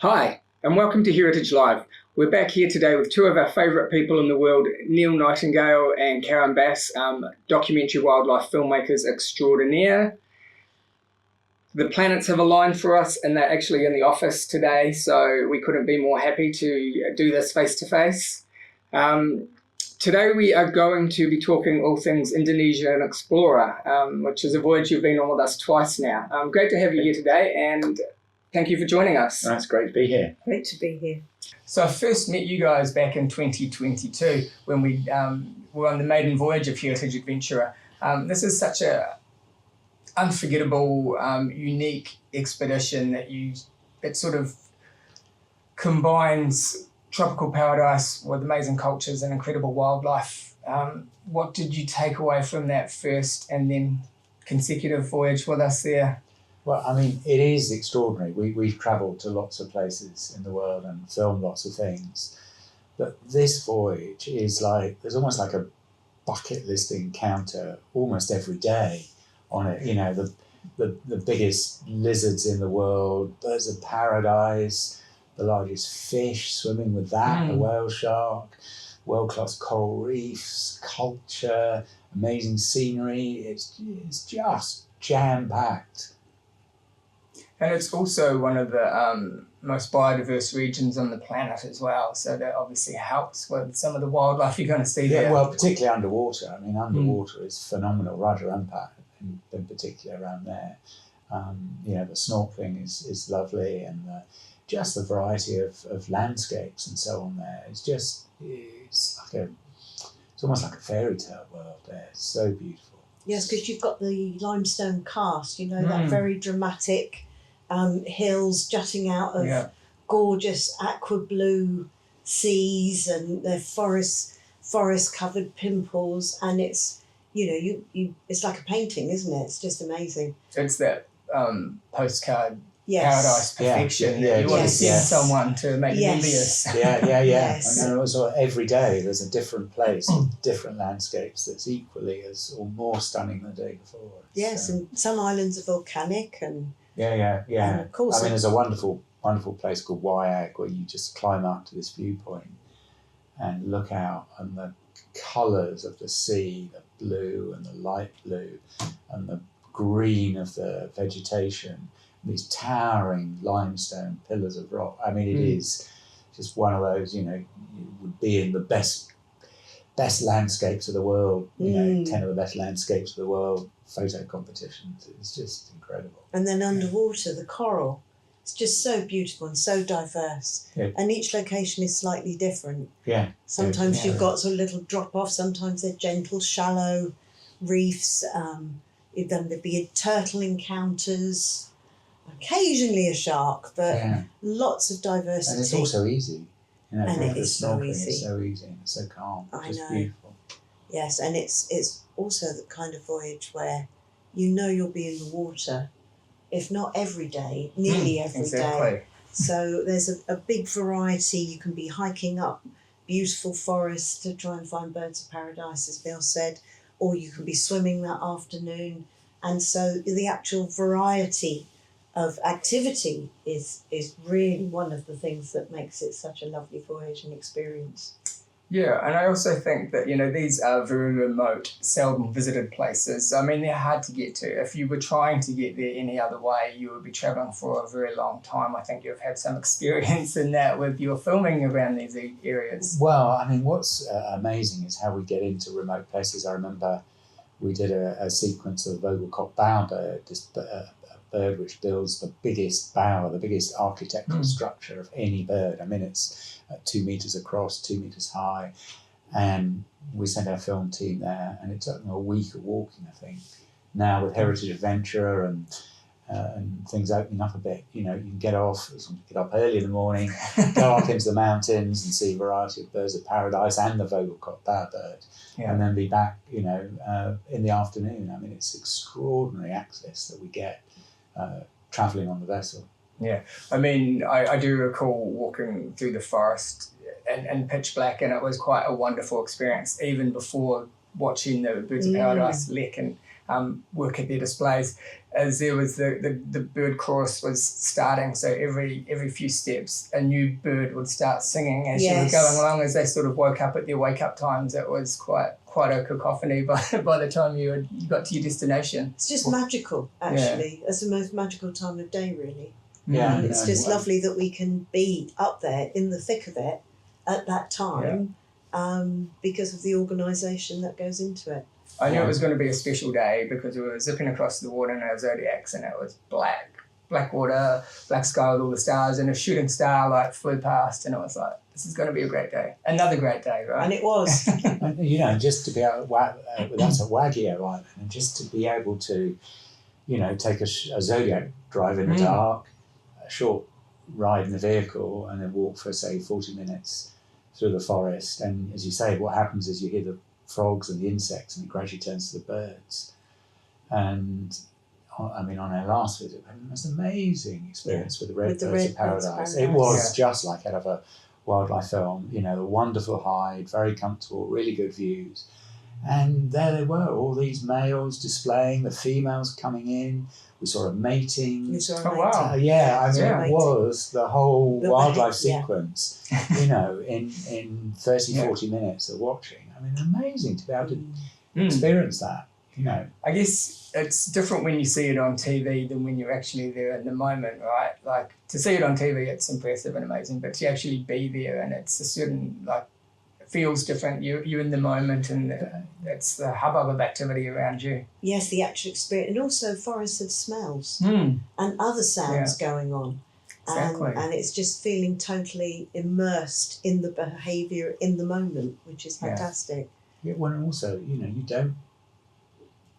Hi, and welcome to Heritage Live. We're back here today with two of our favourite people in the world, Neill Nightingale and Karen Bass, documentary wildlife filmmakers extraordinaire. The planets have aligned for us, and they're actually in the office today, so we couldn't be more happy to do this face-to-face. Today we are going to be talking all things Indonesian Explorer, which is a voyage you've been on with us twice now. Great to have you here today, and thank you for joining us. That's great to be here. Great to be here. So I first met you guys back in 2022 when we were on the maiden voyage of Heritage Adventurer. This is such a unforgettable, unique expedition that sort of combines tropical paradise with amazing cultures and incredible wildlife. What did you take away from that first and then consecutive voyage with us there? Well, I mean, it is extraordinary. We've travelled to lots of places in the world and filmed lots of things. But this voyage is like, there's almost like a bucket list encounter almost every day on it. You know, the biggest lizards in the world, birds of paradise, the largest fish, swimming with that, the whale shark, world-class coral reefs, culture, amazing scenery. It's just jam-packed. And it's also one of the most biodiverse regions on the planet as well, so that obviously helps with some of the wildlife you're going to see there. Yeah, well, particularly underwater. I mean, underwater is phenomenal. Raja Ampat, in particular, around there. You know, the snorkeling is lovely, and just the variety of landscapes and so on there. It's almost like a fairy tale world there. It's so beautiful. Yes, because you've got the limestone karst, you know, that very dramatic hills jutting out of gorgeous aqua blue seas, and the forest covered pimples, and it's, you know, you it's like a painting, isn't it? It's just amazing. It's that postcard paradise perfection. Yeah, you want to send someone to make it envious. Yeah. Yes. And also every day there's a different place, different landscapes that's equally as or more stunning than the day before. Yes, and some islands are volcanic, and Yeah. And of course, I mean, there's a wonderful place called Voyage where you just climb up to this viewpoint and look out, and the colours of the sea, the blue and the light blue and the green of the vegetation, these towering limestone pillars of rock. I mean, it is just one of those, you know, you would be in the best landscapes of the world, you know, 10 of the best landscapes of the world, photo competitions. It's just incredible. And then underwater, the coral, it's just so beautiful and so diverse. Yeah. And each location is slightly different. Yeah. Sometimes you've got sort of little drop-off, sometimes they're gentle, shallow reefs. Then there'd be turtle encounters, occasionally a shark, but lots of diversity. And it's also easy. You know, And it is so snorkeling easy. It's so easy and it's so calm. I Just know. beautiful. Yes, and it's also the kind of voyage where you know you'll be in the water, if not every day, nearly every day. So there's a big variety. You can be hiking up beautiful forests to try and find birds of paradise, as Bill said, or you can be swimming that afternoon. And so the actual variety of activity is really one of the things that makes it such a lovely voyage and experience. Yeah, and I also think that, you know, these are very remote, seldom visited places. I mean, they're hard to get to. If you were trying to get there any other way, you would be travelling for a very long time. I think you've had some experience in that with your filming around these areas. Well, I mean, what's amazing is how we get into remote places. I remember we did a sequence of vogelkop bowerbird, this bird which builds the biggest bower, the biggest architectural structure of any bird. I mean, it's 2 meters across, 2 meters high, and we sent our film team there, and it took them a week of walking, I think. Now with Heritage Adventurer and things opening up a bit, you know, you can get off early in the morning, go up into the mountains and see a variety of birds of paradise and the vogelkop bowerbird, and then be back, you know, in the afternoon. I mean, it's extraordinary access that we get travelling on the vessel. Yeah, I mean, I do recall walking through the forest in pitch black, and it was quite a wonderful experience, even before watching the birds of paradise lick. And work at their displays, is there was the bird chorus was starting, so every few steps a new bird would start singing as you were going along, as they sort of woke up at their wake-up times. It was quite a cacophony by the time you got to your destination. It's just magical, actually. It's the most magical time of day, really. Yeah, And it's just lovely that we can be up there in the thick of it at that time, because of the organisation that goes into it. I knew it was going to be a special day because we were zipping across the water in our Zodiacs, and it was black water, black sky with all the stars, and a shooting star like flew past, and it was like, this is going to be a great day. Another great day, right? And it was. And, just to be able to, that's a Wagyu Island, and just to be able to, take a Zodiac drive in the dark, a short ride in the vehicle, and then walk for, say, 40 minutes through the forest. And as you say, what happens is you hear the frogs and the insects, and it gradually turns to the birds. And on our last visit, we had the most amazing experience with the red birds of paradise. It was just like out of a wildlife film, the wonderful hide, very comfortable, really good views. And there they were, all these males displaying, the females coming in. We saw a mating. You saw a mating. Wow. It was the whole wildlife sequence, in 30, 40 minutes of watching. Amazing to be able to experience that, I guess it's different when you see it on TV than when you're actually there in the moment, right? Like, to see it on TV, it's impressive and amazing, but to actually be there, and it's a certain, it feels different. You're in the moment, and it's the hubbub of activity around you. Yes, the actual experience, and also forests of smells and other sounds going on. Exactly. And it's just feeling totally immersed in the behaviour in the moment, which is fantastic. Yeah, well, and also, you don't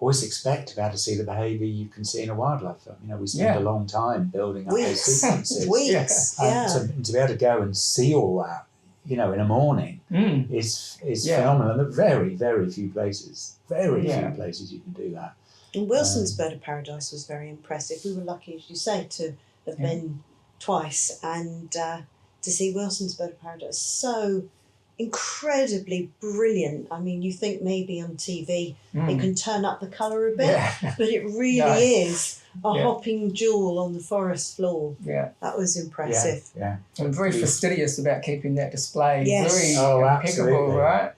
always expect to be able to see the behaviour you can see in a wildlife film. We spend a long time building up those sequences. Weeks, And to be able to go and see all that, in a morning is phenomenal. And there are very, very few places, few places you can do that. And Wilson's Bird of Paradise was very impressive. We were lucky, as you say, to have been twice, and to see Wilson's Bird of Paradise, so incredibly brilliant. You think maybe on TV it can turn up the colour a bit, but it really is a hopping jewel on the forest floor. Yeah, that was impressive. And very fastidious about keeping that display very impeccable, absolutely. Right?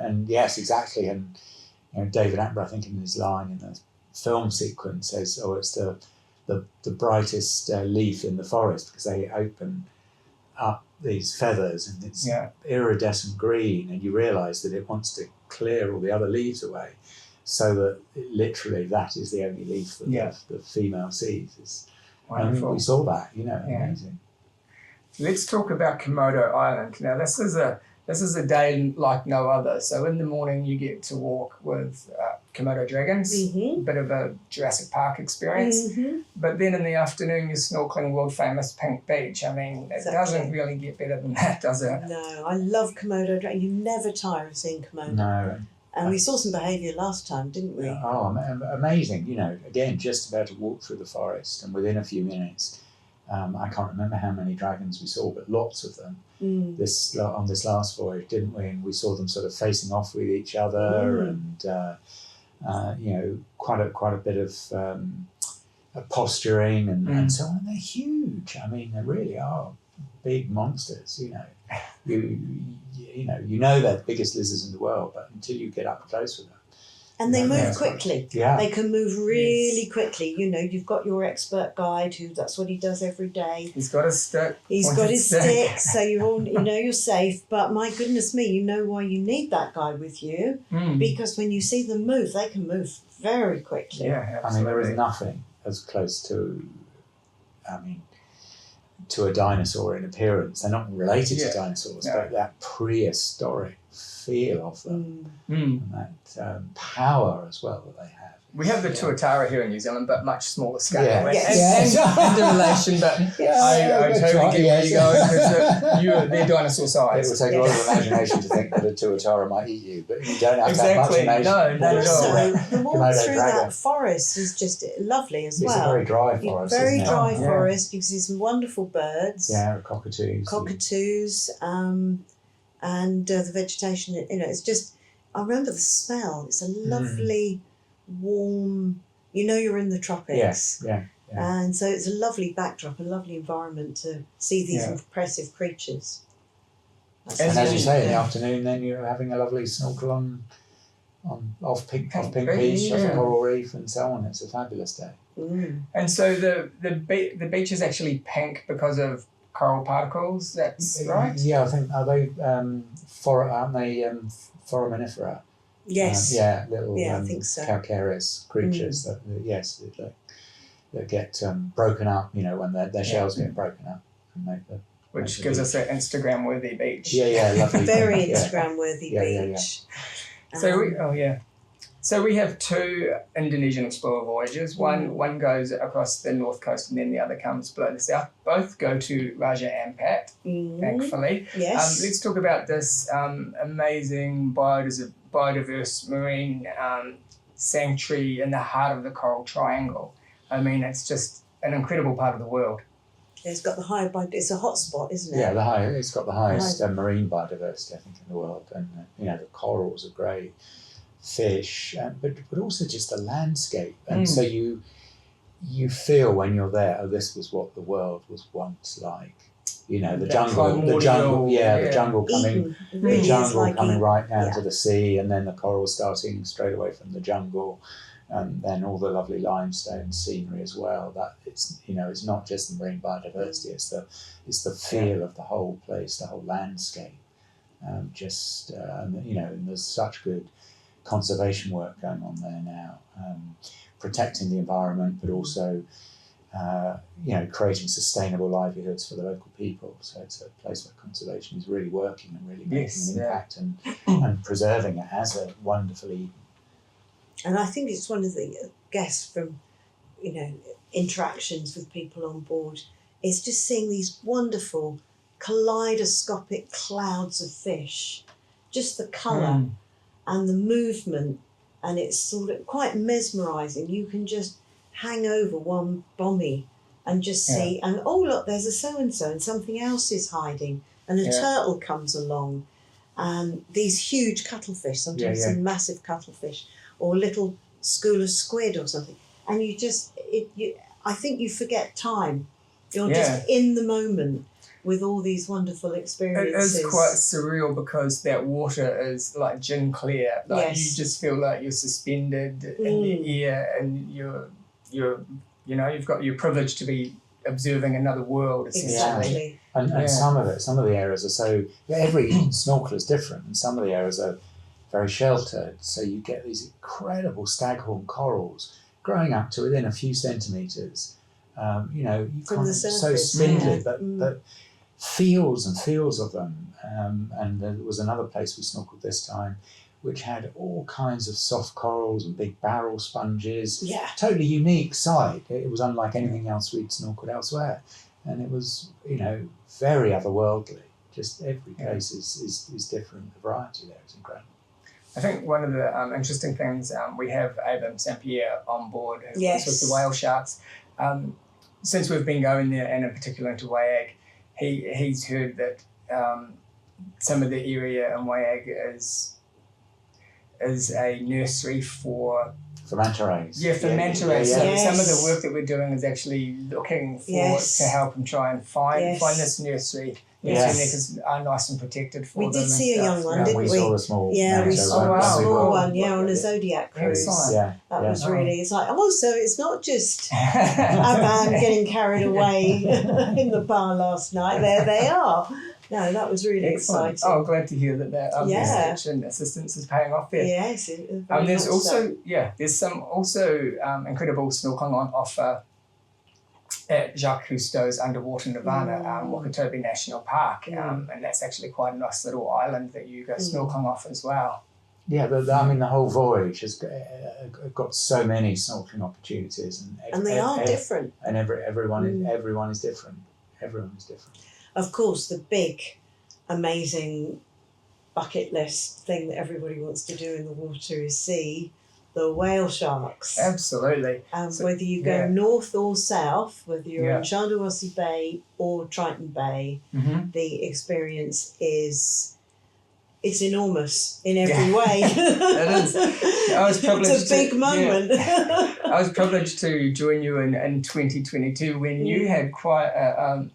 And yes, exactly. And David Attenborough, I think, in his line in the film sequence says, it's the brightest leaf in the forest, because they open up these feathers and it's iridescent green, and you realise that it wants to clear all the other leaves away, so that literally that is the only leaf that the female sees. And we saw that, amazing. Let's talk about Komodo Island. Now, this is a day like no other. So in the morning you get to walk with Komodo dragons, a bit of a Jurassic Park experience. But then in the afternoon you're snorkeling world famous Pink Beach. It doesn't really get better than that, does it? No, I love Komodo dragons. You never tire of seeing Komodo. No. And we saw some behaviour last time, didn't we? Amazing. Again, just about to walk through the forest, and within a few minutes, I can't remember how many dragons we saw, but lots of them. On this last voyage, didn't we? And we saw them sort of facing off with each other, and quite a bit of posturing and so on. They're huge. They really are big monsters. You know they're the biggest lizards in the world, but until you get up close with them. And they move quickly. Yeah. They can move really quickly. You've got your expert guide that's what he does every day. He's got a stick. He's got his stick, so you're safe. But my goodness me, you know why you need that guy with you, because when you see them move, they can move very quickly. Yeah, absolutely. There is nothing as close to a dinosaur in appearance. They're not related to dinosaurs, but that prehistoric feel of them, and that power as well that they have. We have the tuatara here in New Zealand, but much smaller scale. Yeah. And the relation, but I totally get where you're going, because they're dinosaur size. It would take a lot of imagination to think that a tuatara might eat you, but you don't have that much imagination. No, not at all. Also, the walk through that forest is just lovely as well. It's a very dry forest. Very dry forest. You can see some wonderful birds. Yeah, cockatoos. And the vegetation. It's just. I remember the smell. It's a lovely warm. You know you're in the tropics. Yes, yeah. And so it's a lovely backdrop, a lovely environment to see these impressive creatures. And as you say, in the afternoon, then you're having a lovely snorkel off Pink Beach, off Coral Reef, and so on. It's a fabulous day. Mm. And so the beach is actually pink because of coral particles. That's right. Yeah, I think aren't they foraminifera? Yes. Little I think so. calcareous creatures that get broken up. You know, when their shells get broken up and make the which gives us an Instagram-worthy beach. Yeah, lovely. Very Instagram-worthy beach. So we have 2 Indonesian Explorer voyages. One goes across the north coast and then the other comes below the south. Both go to Raja Ampat, thankfully. Yes. Let's talk about this amazing biodiverse marine sanctuary in the heart of the Coral Triangle. I mean, it's just an incredible part of the world. It's got it's a hotspot, isn't it? Yeah, it's got the highest marine biodiversity, I think, in the world. And, the corals are great. Fish, but also just the landscape, and so you feel when you're there, this was what the world was once like. The jungle coming, really the jungle like coming right down to the sea, and then the coral starting straight away from the jungle, and then all the lovely limestone scenery as well. That it's not just the marine biodiversity; it's the feel of the whole place, the whole landscape. And there's such good conservation work going on there now, protecting the environment, but also, creating sustainable livelihoods for the local people. So it's a place where conservation is really working and really making an impact and preserving it as a wonderfully. And I think it's one of the guests from, interactions with people on board, is just seeing these wonderful kaleidoscopic clouds of fish, just the colour. And the movement, and it's sort of quite mesmerising. You can just hang over one bommy and just see, and look, there's a so-and-so, and something else is hiding, and a turtle comes along, and these huge cuttlefish, sometimes some massive cuttlefish, or little school of squid or something, and I think you forget time. You're just in the moment with all these wonderful experiences. It is quite surreal because that water is like gin clear. You just feel like you're suspended in the air, and you're privileged to be observing another world, essentially. Exactly. And some of the areas are so. Every snorkel is different, and some of the areas are very sheltered. So you get these incredible staghorn corals growing up to within a few centimetres. You from the surface, so spindly, but fields and fields of them. And there was another place we snorkeled this time, which had all kinds of soft corals and big barrel sponges. Yeah. Totally unique sight. It was unlike anything else we'd snorkeled elsewhere. And it was, very otherworldly. Just every place is different. The variety there is incredible. I think one of the interesting things, we have Abram St. Pierre on board, who works with the whale sharks. Since we've been going there, and in particular into Wayag, he's heard that some of the area in Wayag is a nursery for manta rays. Yeah, for manta rays. So some of the work that we're doing is actually looking to help them try and find this nursery. Because are nice and protected for them. We did see a young one, didn't we? We saw a small we saw a small one, on a Zodiac cruise. Excellent. That was really, it's like, so it's not just a band getting carried away in the bar last night. There they are. No, that was really exciting. Oh, glad to hear that research and assistance is paying off there. Yes. There's also, there's some incredible snorkeling on offer at Jacques Cousteau's underwater nirvana, Wakatobi National Park, and that's actually quite a nice little island that you go snorkeling off as well. Yeah, the whole voyage has got so many snorkeling opportunities, and they are different. And everyone is different. Everyone is different. Of course, the big, amazing bucket list thing that everybody wants to do in the water is see the whale sharks. Absolutely. Whether you go north or south, whether you're in Chandawassi Bay or Triton Bay, the experience is it's enormous in every way. It is. I was privileged. It's a big moment. I was privileged to join you in 2022 when you had quite a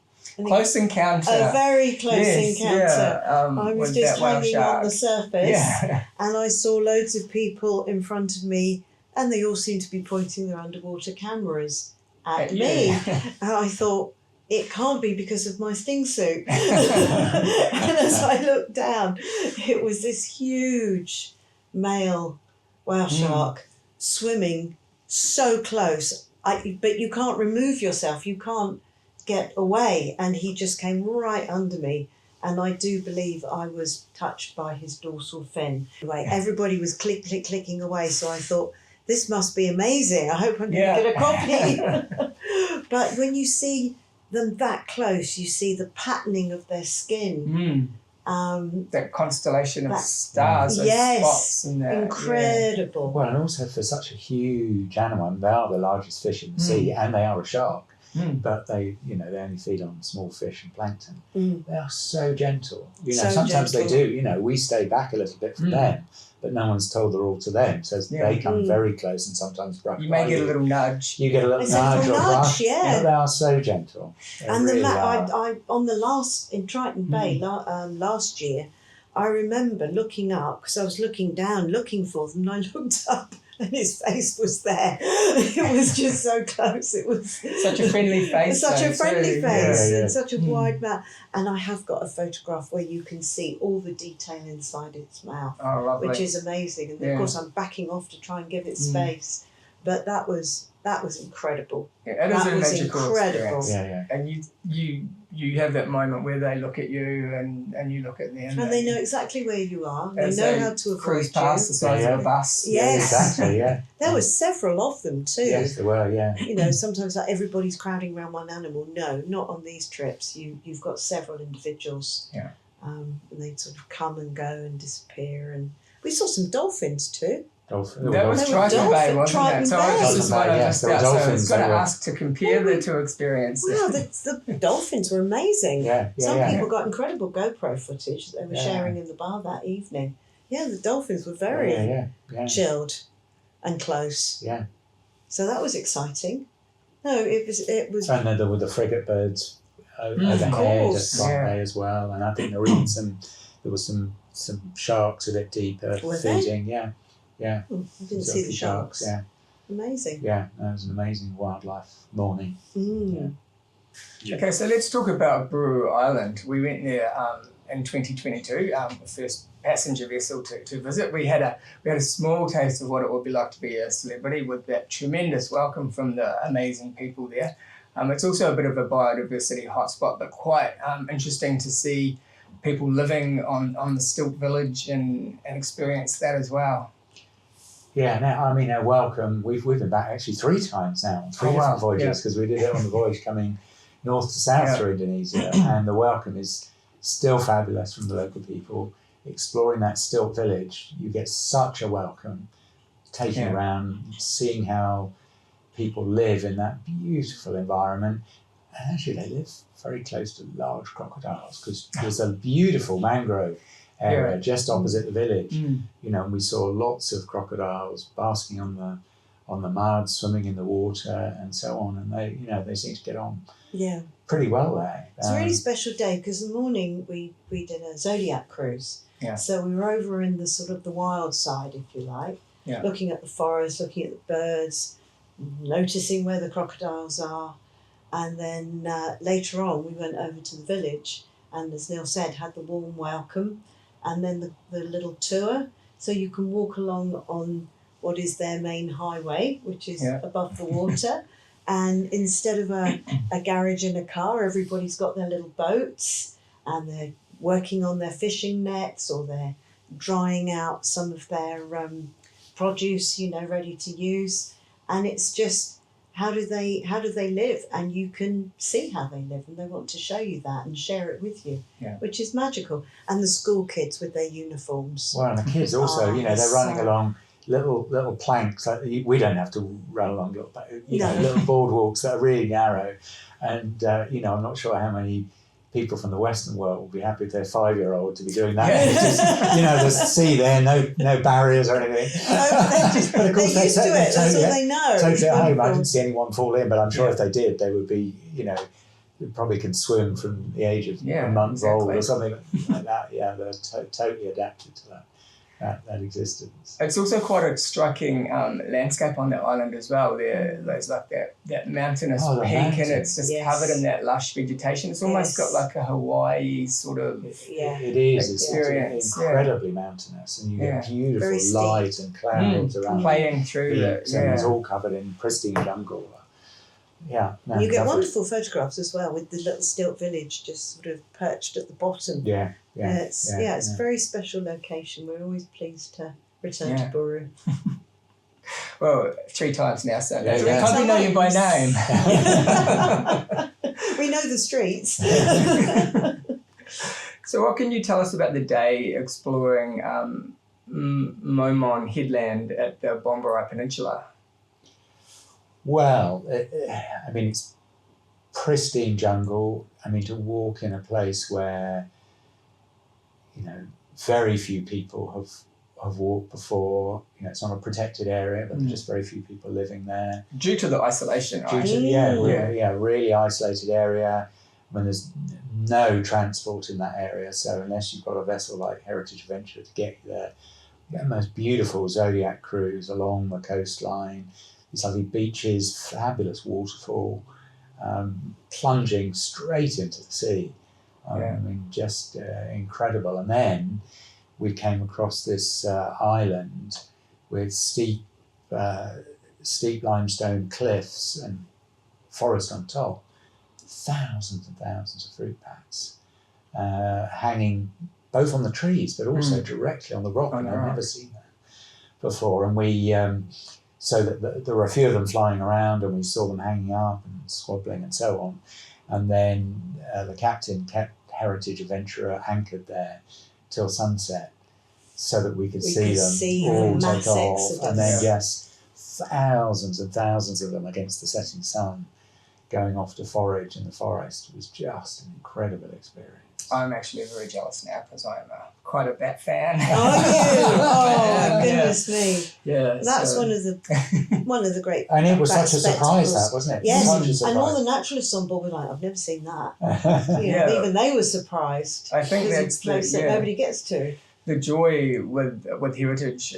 close encounter. A very close encounter. I was with just that whale hanging shark. on the surface and I saw loads of people in front of me and they all seemed to be pointing their underwater cameras at me. And I thought, it can't be because of my sting suit. And as I looked down, it was this huge male whale shark swimming so close. But you can't remove yourself. You can't get away. And he just came right under me. And I do believe I was touched by his dorsal fin. Anyway, everybody was clicking away. So I thought, this must be amazing. I hope I'm going to get a copy. But when you see them that close, you see the patterning of their skin. That constellation of stars, those spots and that. Incredible. Well, and also for such a huge animal, and they are the largest fish in the sea, and they are a shark. But they only feed on small fish and plankton. They are so gentle. Sometimes they do. We stay back a little bit from them, but no one's told the rule to them. So they come very close and sometimes brush. You may get a little nudge. You get a little nudge or brush. Yeah. They are so gentle. And really I on the last in Triton Bay last year, I remember looking up because I was looking down looking for them, and I looked up. And his face was there. It was just so close. It was such a friendly face. Such a friendly face and such a wide mouth. And I have got a photograph where you can see all the detail inside its mouth, which is amazing. And of course, I'm backing off to try and give it space. But that was incredible. Yeah, it is a magical experience. Yeah. And you have that moment where they look at you and you look at them. And they know exactly where you are. They know how to avoid cruise past the size of a bus. Yes. Exactly, yeah. There were several of them too. Yes, there were, yeah. Sometimes like everybody's crowding around one animal. No, not on these trips. You've got several individuals. Yeah. And they sort of come and go and disappear. And we saw some dolphins too. That was Triton Bay, wasn't it? So this is what I missed out. So I was going to ask to compare the two experiences. Wow, the dolphins were amazing. Some people got incredible GoPro footage that they were sharing in the bar that evening. Yeah, the dolphins were very chilled and close. Yeah. So that was exciting. No, it was. And then there were the frigate birds overhead at Triton Bay as well. And I think there were some sharks a bit deeper feeding. Yeah. I didn't see the sharks. Yeah. Amazing. Yeah, that was an amazing wildlife morning. Okay, so let's talk about Buru Island. We went there in 2022, the first passenger vessel to visit. We had a small taste of what it would be like to be a celebrity with that tremendous welcome from the amazing people there. It's also a bit of a biodiversity hotspot, but quite interesting to see people living on the stilt village and experience that as well. Yeah, our welcome, we've been back actually 3 times now, 3 different voyages, because we did it on the voyage coming north to south through Indonesia, and the welcome is still fabulous from the local people. Exploring that stilt village, you get such a welcome, taking around, seeing how people live in that beautiful environment. And actually they live very close to large crocodiles, because there's a beautiful mangrove area just opposite the village. And we saw lots of crocodiles basking on the mud, swimming in the water and so on, and they seem to get on pretty well there. It's a really special day because in the morning we did a Zodiac cruise. So we were over in the sort of the wild side, if you like, looking at the forest, looking at the birds, noticing where the crocodiles are, and then later on we went over to the village and, as Neill said, had the warm welcome. And then the little tour, so you can walk along on what is their main highway, which is above the water. And instead of a garage and a car, everybody's got their little boats and they're working on their fishing nets, or they're drying out some of their produce, ready to use. And it's just, how do they live? And you can see how they live, and they want to show you that and share it with you, which is magical. And the school kids with their uniforms. Well, and the kids also, they're running along little planks. We don't have to run along little boardwalks that are really narrow. And, I'm not sure how many people from the Western world will be happy with their 5-year-old to be doing that. It's just, there's the sea there, no barriers or anything. But of course, they're used to it. That's all they know. Totally at home. I didn't see anyone fall in, but I'm sure if they did, they would be, they probably can swim from the age of a month old or something like that. Yeah, they're totally adapted to that existence. It's also quite a striking landscape on that island as well. There's like that mountainous peak, and it's just covered in that lush vegetation. It's almost got like a Hawaii sort of it is. experience. It's incredibly mountainous, and you get beautiful light and clouds around playing through it. And it's all covered in pristine jungle. Yeah, you get wonderful photographs as well with the little stilt village just sort of perched at the bottom. It's a very special location. We're always pleased to return to Buru. Well, 3 times now, so we can't probably know you by name. We know the streets. So what can you tell us about the day exploring Mommon Headland at the Buru Peninsula? Well, it's pristine jungle. To walk in a place where, very few people have walked before. It's not a protected area, but there's just very few people living there. Due to the isolation, really isolated area. There's no transport in that area, so unless you've got a vessel like Heritage Adventure to get you there, you get the most beautiful Zodiac cruise along the coastline. These lovely beaches, fabulous waterfall, plunging straight into the sea. Just incredible. And then we came across this island with steep limestone cliffs and forest on top. Thousands and thousands of fruit bats hanging both on the trees, but also directly on the rock. And I've never seen that before. And we... so that there were a few of them flying around, and we saw them hanging up and squabbling and so on. And then the captain kept Heritage Adventurer anchored there till sunset, so that we could see them all take off. And then just thousands and thousands of them against the setting sun, going off to forage in the forest. It was just an incredible experience. I'm actually very jealous now because I'm quite a bat fan. Oh, goodness me! Yeah, that's one of the great. And it was such a surprise, that wasn't it? Yes, and all the naturalists on board were like, "I've never seen that." Even they were surprised. I think that's a place that nobody gets to. The joy with Heritage.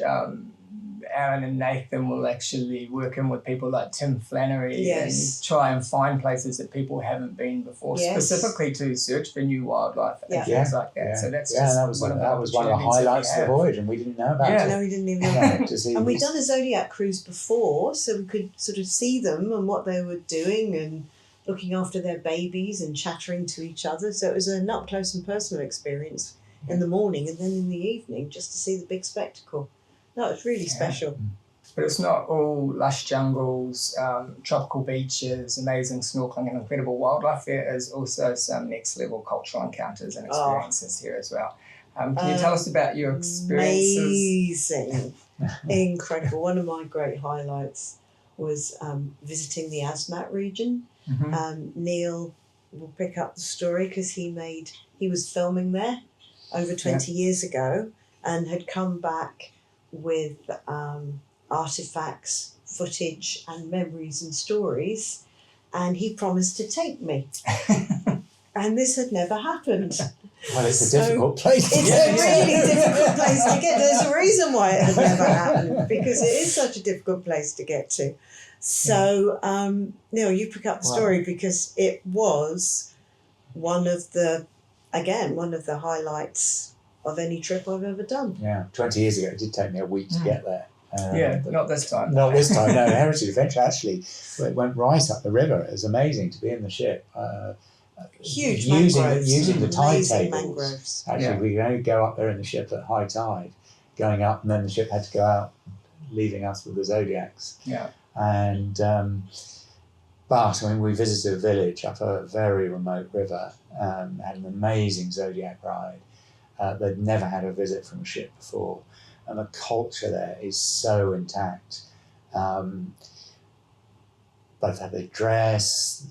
Aaron and Nathan will actually work in with people like Tim Flannery and try and find places that people haven't been before, specifically to search for new wildlife and things like that. So that's that was one of the highlights of the voyage, and we didn't know about it. No, we didn't even know about it. And we'd done a Zodiac cruise before, so we could sort of see them and what they were doing and looking after their babies and chattering to each other. So it was an up close and personal experience in the morning, and then in the evening just to see the big spectacle. No, it's really special. But it's not all lush jungles, tropical beaches, amazing snorkeling and incredible wildlife. There is also some next level cultural encounters and experiences here as well. Can you tell us about your experiences? Amazing. Incredible. One of my great highlights was visiting the Asmat region. Neill will pick up the story because he was filming there over 20 years ago and had come back with artifacts, footage and memories and stories, and he promised to take me. And this had never happened. Well, it's a difficult place to get to. It's a really difficult place to get to. There's a reason why it had never happened, because it is such a difficult place to get to. So, Neill, you pick up the story because it was one of the highlights of any trip I've ever done. Yeah, 20 years ago, it did take me a week to get there. But not this time. Not this time, no. Heritage Adventure actually went right up the river. It was amazing to be in the ship. Huge using the tide tables. Mangroves. Actually, we could only go up there in the ship at high tide, going up, and then the ship had to go out, leaving us with the Zodiacs. Yeah. And but we visited a village up a very remote river, had an amazing Zodiac ride. They'd never had a visit from a ship before, and the culture there is so intact. Both how they dress,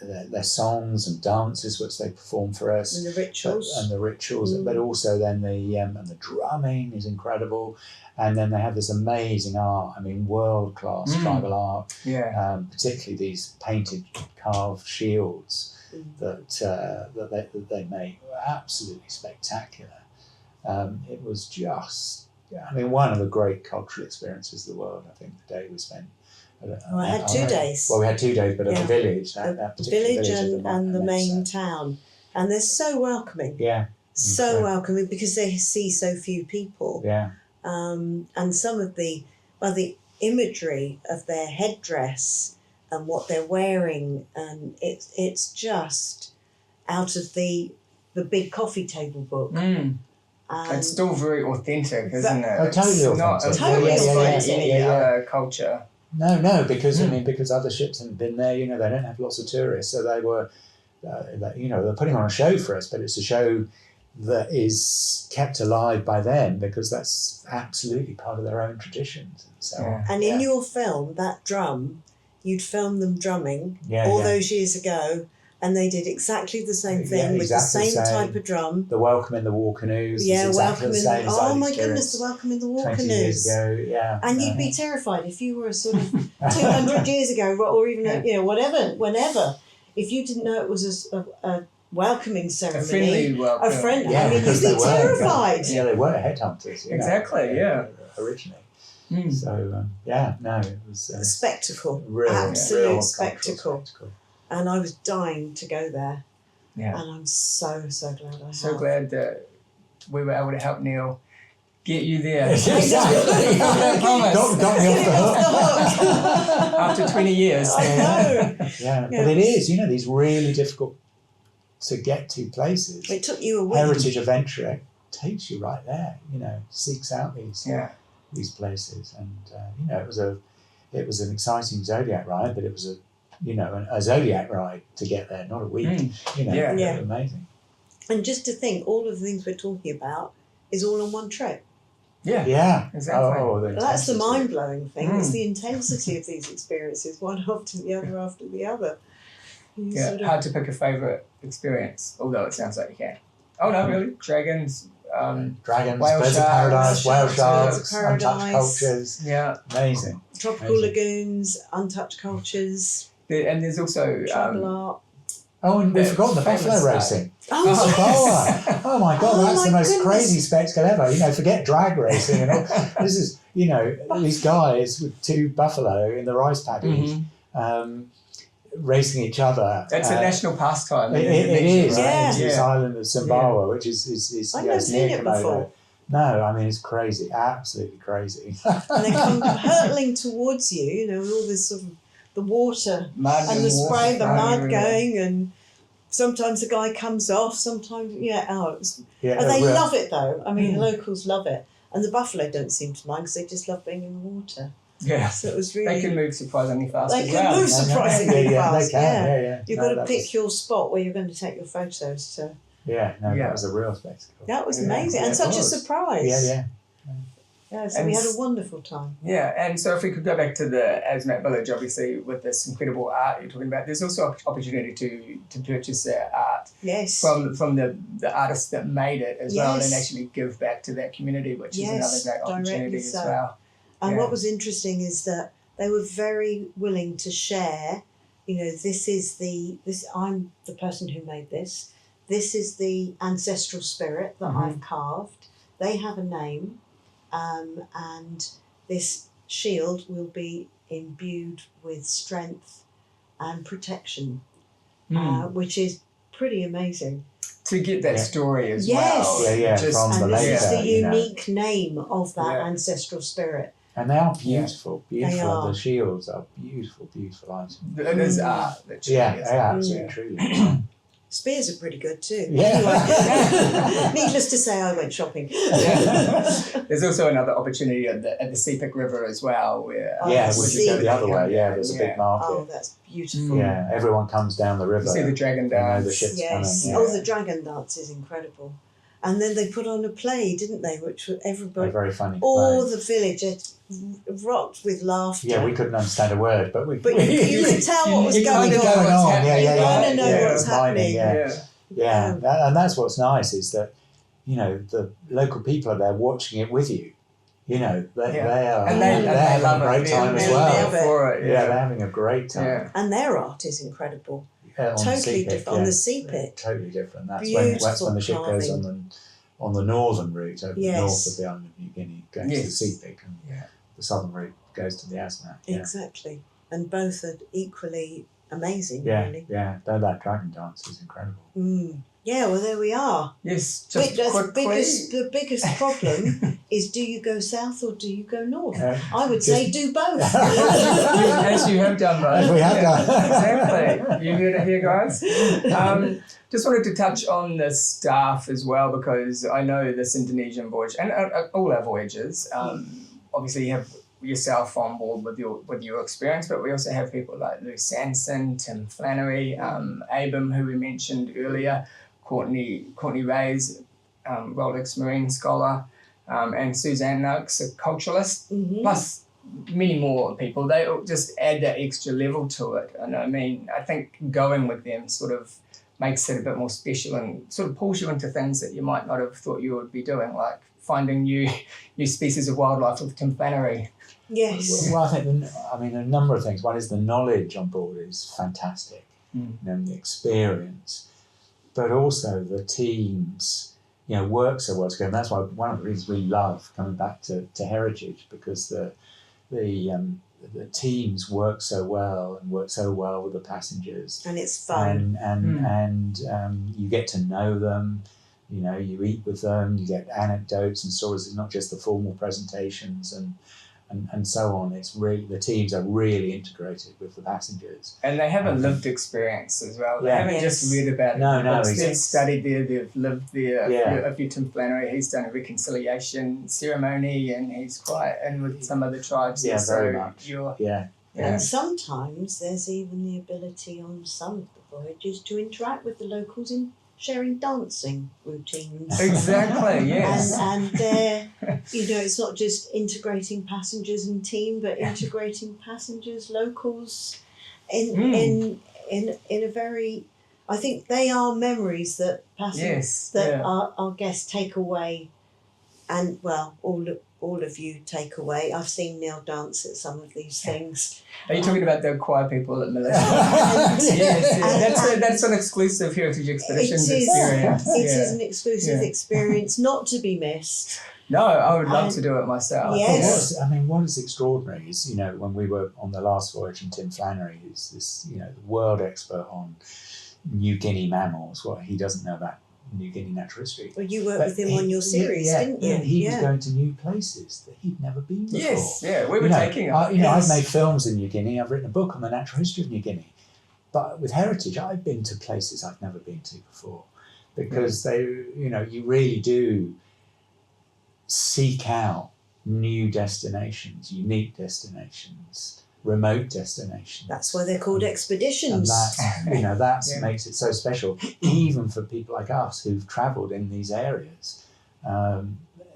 their songs and dances which they perform for us, And the rituals. but also then the drumming is incredible, and then they have this amazing art. I mean, world class tribal art. Yeah. Particularly these painted, carved shields that they make were absolutely spectacular. It was just, I mean, one of the great cultural experiences of the world. I think the day we spent. I had 2 days. Well, we had 2 days, but at the village, that particular village village and the main town, and they're so welcoming. Yeah. So welcoming because they see so few people. Yeah. And some of the imagery of their headdress and what they're wearing, and it's just out of the big coffee table book. It's still very authentic, isn't it? Oh, totally authentic. It's Totally not like authentic. any other culture. No, because I mean, because other ships haven't been there. You know, they don't have lots of tourists, so they were, they're putting on a show for us, but it's a show that is kept alive by them because that's absolutely part of their own traditions and so on. And in your film, that drum, you'd filmed them drumming those years ago, and they did exactly the same thing with the same type of drum. The welcome in the war canoes. Yeah, exactly welcome in the oh my goodness, the welcome in the war 20 canoes. years ago, And you'd be terrified if you were sort of 200 years ago, or even whenever, if you didn't know it was a welcoming ceremony. A friendly welcome. I mean, you'd be terrified. Yeah, they were headhunters. Exactly, originally. So, it was a spectacle. Real absolute spectacle. spectacle. And I was dying to go there. Yeah. And I'm so glad I have. So glad that we were able to help Neill get you there. Exactly. Got me off the hook. After 20 years. I know. Yeah, but it is, these really difficult to get to places. It took you a week. Heritage Adventure takes you right there, seeks out these places. And, it was an exciting Zodiac ride, but it was a Zodiac ride to get there, not a week. Amazing. And just to think, all of the things we're talking about is all on one trip. Yeah, exactly. That's the mind-blowing thing. It's the intensity of these experiences, one after the other. Hard to pick a favourite experience, although it sounds like you can. Oh no, really? Dragons, Dragons, whale birds of paradise, whale sharks, paradise. untouched cultures. Yeah. Amazing. Tropical lagoons, untouched cultures. And there's also tribal art. Oh, and we've forgotten the buffalo racing. Oh, Oh my God, that's my the most goodness. crazy spectacle ever. Forget drag racing and all. This is, these guys with 2 buffalo in the rice paddies racing each other. It's a national pastime. It is. Right? Right? It's this island of Sumbawa, which is I've never seen near it Komodo. before. No, I mean, it's crazy, absolutely crazy. And they come hurtling towards you, with all this sort of the water Mud and the spray, the mud everywhere. going, and sometimes the guy comes off, sometimes, they real. love it though. I mean, the locals love it. And the buffalo don't seem to mind because they just love being in the water. Yeah. So it was really... They can move surprisingly fast They as can well. move surprisingly fast. They can, yeah. You've got to pick your spot where you're going to take your photos to... That was a real spectacle. That was amazing. And such a surprise. Yeah. Yeah, so we had a wonderful time. Yeah, and so if we could go back to the Asmat village, obviously with this incredible art you're talking about, there's also an opportunity to purchase that art from the artists that made it as well, and actually give back to that community, which is another great opportunity as well. And what was interesting is that they were very willing to share. I'm the person who made this. This is the ancestral spirit that I've carved. They have a name. And this shield will be imbued with strength and protection, which is pretty amazing. To get that story as well. Yes. From the this is the unique name of that ancestral spirit. And they are beautiful. They are. The shields are beautiful items. It is art. They are absolutely, truly. Spears are pretty good too. Yeah. Anyway, needless to say, I went shopping. There's also another opportunity at the Sepik River as well, where which is the other way. Yeah, there's a big market. Oh, that's beautiful. Yeah, everyone comes down the river. You see the dragon dance. The ship's coming. Oh, the dragon dance is incredible. And then they put on a play, didn't they? Which everybody, A very funny all play. the village rocked with laughter. Yeah, we couldn't understand a word, but But you could tell what was You going kind of on. know what's happening. Yeah, You kind of know yeah, what's happening. Yeah, and that's what's nice is that, you know, the local people are there watching it with you. You know, they are and they they're love having a great it. time as They well. love it. For it. Yeah, they're having a great time. Yeah. And their art is incredible. On the Totally sea different. pit, On the sea pit. Totally different. That's Beautiful when the ship goes carving. on the northern route over Yes. the north of the island of New Guinea, going to the Yes. sea pit, and the southern route goes to the Asmat. Yeah. Exactly. And both are equally amazing, Yeah, really. yeah. That dragon dance is incredible. Yeah, well, there we are. Yes, But just quickly. the biggest problem is, do you go south or do you go north? I would just- say do both. As you have done, right? As we have done. Exactly. You heard it here, guys. Just wanted to touch on the staff as well, because I know this Indonesian voyage and all our voyages. Obviously, you have yourself on board with your experience, but we also have people like Lou Sanson, Tim Flannery, Abram, who we mentioned earlier, Courtney Ray's Rolex Marine Scholar, and Suzanne Noakes, a culturalist, plus many more people. They all just add that extra level to it. And I mean, I think going with them sort of makes it a bit more special and sort of pulls you into things that you might not have thought you would be doing, like finding new species of wildlife with Tim Flannery. Yes. Well, I think, a number of things. One is the knowledge on board is fantastic, and the experience, but also the teams, you know, work so well together. And that's why one of the reasons we love coming back to Heritage, because the teams work so well with the passengers, And it's fun. and you get to know them. You know, you eat with them, you get anecdotes and stories. It's not just the formal presentations and so on. It's really, the teams are really integrated with the passengers. And they have a lived experience as well. They haven't just read about it. No, They've studied there, they've lived there. Yeah. If you're Tim Flannery, he's done a reconciliation ceremony and he's quite in with some of the tribes. Yeah, there, very so much. Yeah. And sometimes there's even the ability on some of the voyages to interact with the locals in sharing dancing routines. Exactly, yes. And they're, you know, it's not just integrating passengers and team, but integrating passengers, locals, in a very, I think they are memories that passengers, our guests take away, and well, all of you take away. I've seen Neill dance at some of these things. Are you talking about the choir people at Malaysia? Yes. That's an exclusive Heritage Expeditions experience. It is an exclusive experience, not to be missed. No, I would love to do it myself. Yes. What is extraordinary is, you know, when we were on the last voyage, and Tim Flannery is this, you know, the world expert on New Guinea mammals. Well, he doesn't know about New Guinea natural history. Well, you worked with him on your series, didn't you? He was going to new places that he'd never been before. Yes, we were taking it. I've made films in New Guinea. I've written a book on the natural history of New Guinea. But with Heritage, I've been to places I've never been to before, because they, you know, you really do seek out new destinations, unique destinations, remote destinations. That's why they're called expeditions. And that makes it so special, even for people like us who've travelled in these areas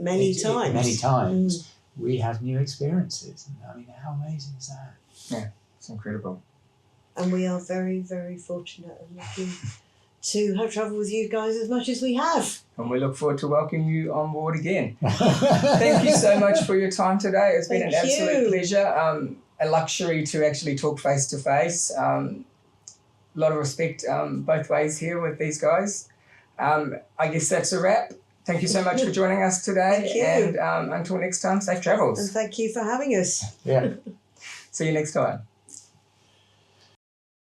many times. We have new experiences. I mean, how amazing is that? Yeah, it's incredible. And we are very, very fortunate and lucky to have travelled with you guys as much as we have. And we look forward to welcoming you on board again. Thank you so much for your time today. It's been an absolute pleasure. A luxury to actually talk face to face. A lot of respect both ways here with these guys. I guess that's a wrap. Thank you so much for joining us today. Thank you. And until next time, safe travels. And thank you for having us. Yeah. See you next time.